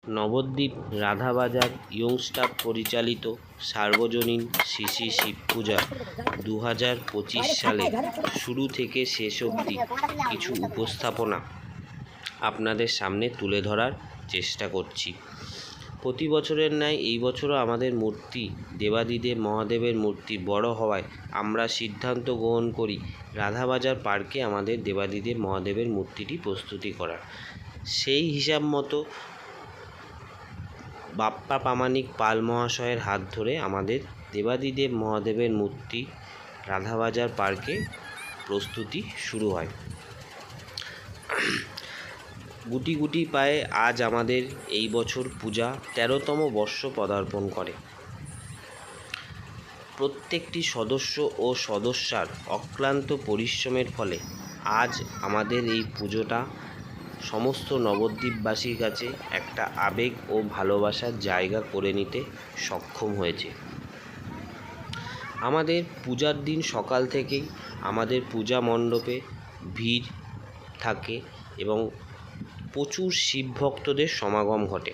Nabadwip Radhabazar young staff পরিচালিত সার্বজনীন শ্রী শ্রী শিব পূজা 2025 সালে শুরু থেকে শেষ অবধি কিছু উপস্থাপনা আপনাদের সামনে তুলে ধরার চেষ্টা করছি। প্রতি বছরের ন্যায় এই বছরও আমাদের মূর্তি দেবাদিদেব মহাদেবের মূর্তি বড় হওয়ায় আমরা সিদ্ধান্ত গ্রহণ করি রাধাবাজার পার্কে আমাদের দেবাদিদেব মহাদেবের মূর্তিটি প্রস্তুতি করার। সেই হিসাব মতো বাপ্পা প্রামাণিক পাল মহাশয়ের হাত ধরে আমাদের দেবাদিদেব মহাদেবের মূর্তি রাধাবাজার পার্কে প্রস্তুতি শুরু হয়। গুটি গুটি পায়ে আজ আমাদের এই বছর পূজা 13তম বর্ষ পদার্পণ করে। প্রত্যেকটি সদস্য ও সদস্যার অক্লান্ত পরিশ্রমের ফলে আজ আমাদের এই পুজোটা সমস্ত নবদ্বীপবাসীর কাছে একটা আবেগ ও ভালোবাসার জায়গা করে নিতে সক্ষম হয়েছে। আমাদের পূজার দিন সকাল থেকেই আমাদের পূজা মণ্ডপে ভিড় থাকে এবং প্রচুর শিব ভক্তদের সমাগম ঘটে।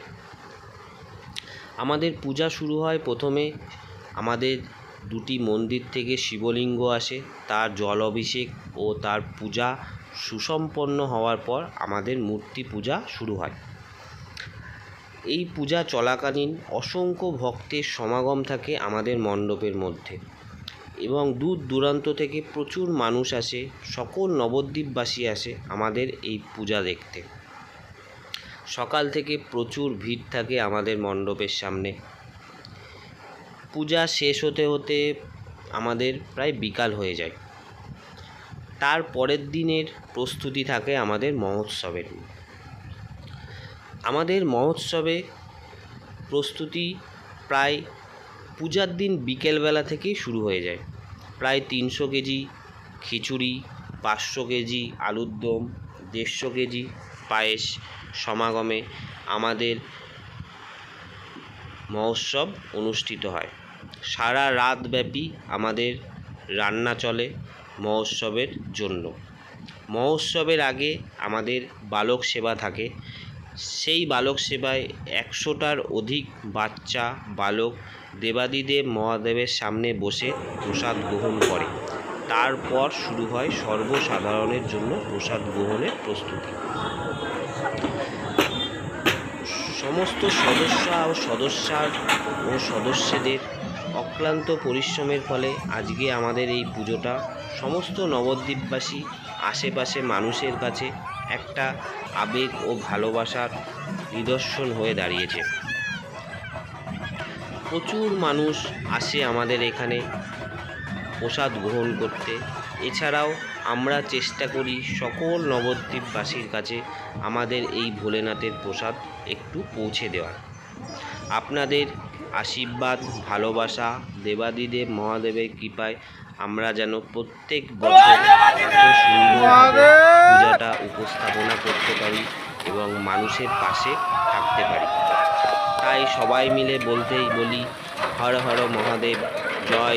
আমাদের পূজা শুরু হয় প্রথমে আমাদের দুটি মন্দির থেকে শিবলিঙ্গ আসে, তার জল অভিষেক ও তার পূজা সুসম্পন্ন হওয়ার পর আমাদের মূর্তি পূজা শুরু হয়। এই পূজা চলাকালীন অসংখ্য ভক্তের সমাগম থাকে আমাদের মণ্ডপের মধ্যে এবং দূর দূরান্ত থেকে প্রচুর মানুষ আসে, সকল নবদ্বীপবাসী আসে আমাদের এই পূজা দেখতে। সকাল থেকে প্রচুর ভিড় থাকে আমাদের মণ্ডপের সামনে। পূজা শেষ হতে হতে আমাদের প্রায় বিকাল হয়ে যায়। তার পরের দিনের প্রস্তুতি থাকে আমাদের মহোৎসবের। আমাদের মহোৎসবে প্রস্তুতি প্রায় পূজার দিন বিকেলবেলা থেকেই শুরু হয়ে যায়। প্রায় 300 কেজি খিচুড়ি, 500 কেজি আলুর দম, 150 কেজি পায়েস সমাগমে আমাদের মহোৎসব অনুষ্ঠিত হয়। সারা রাতব্যাপী আমাদের রান্না চলে মহোৎসবের জন্য। মহোৎসবের আগে আমাদের বালক সেবা থাকে। সেই বালক সেবায় 100টার অধিক বাচ্চা বালক দেবাদিদেব মহাদেবের সামনে বসে প্রসাদ গ্রহণ করে। তারপর শুরু হয় সর্বসাধারণের জন্য প্রসাদ গ্রহণের প্রস্তুতি। সমস্ত সদস্যদের অক্লান্ত পরিশ্রমের ফলে আজকে আমাদের এই পুজোটা সমস্ত নবদ্বীপবাসী আশেপাশে মানুষের কাছে একটা আবেগ ও ভালোবাসার নিদর্শন হয়ে দাঁড়িয়েছে। প্রচুর মানুষ আসে আমাদের এখানে প্রসাদ গ্রহণ করতে। এছাড়াও আমরা চেষ্টা করি সকল নবদ্বীপবাসীর কাছে আমাদের এই ভোলেনাথের প্রসাদ একটু পৌঁছে দেওয়ার। আপনাদের আশীর্বাদ, ভালোবাসা, দেবাদিদেব মহাদেবের কৃপায় আমরা যেন প্রত্যেক বছর এত সুন্দরভাবে পূজাটা উপস্থাপনা করতে পারি এবং মানুষের পাশে থাকতে পারি। তাই সবাই মিলে বলি হর হর মহাদেব, জয়।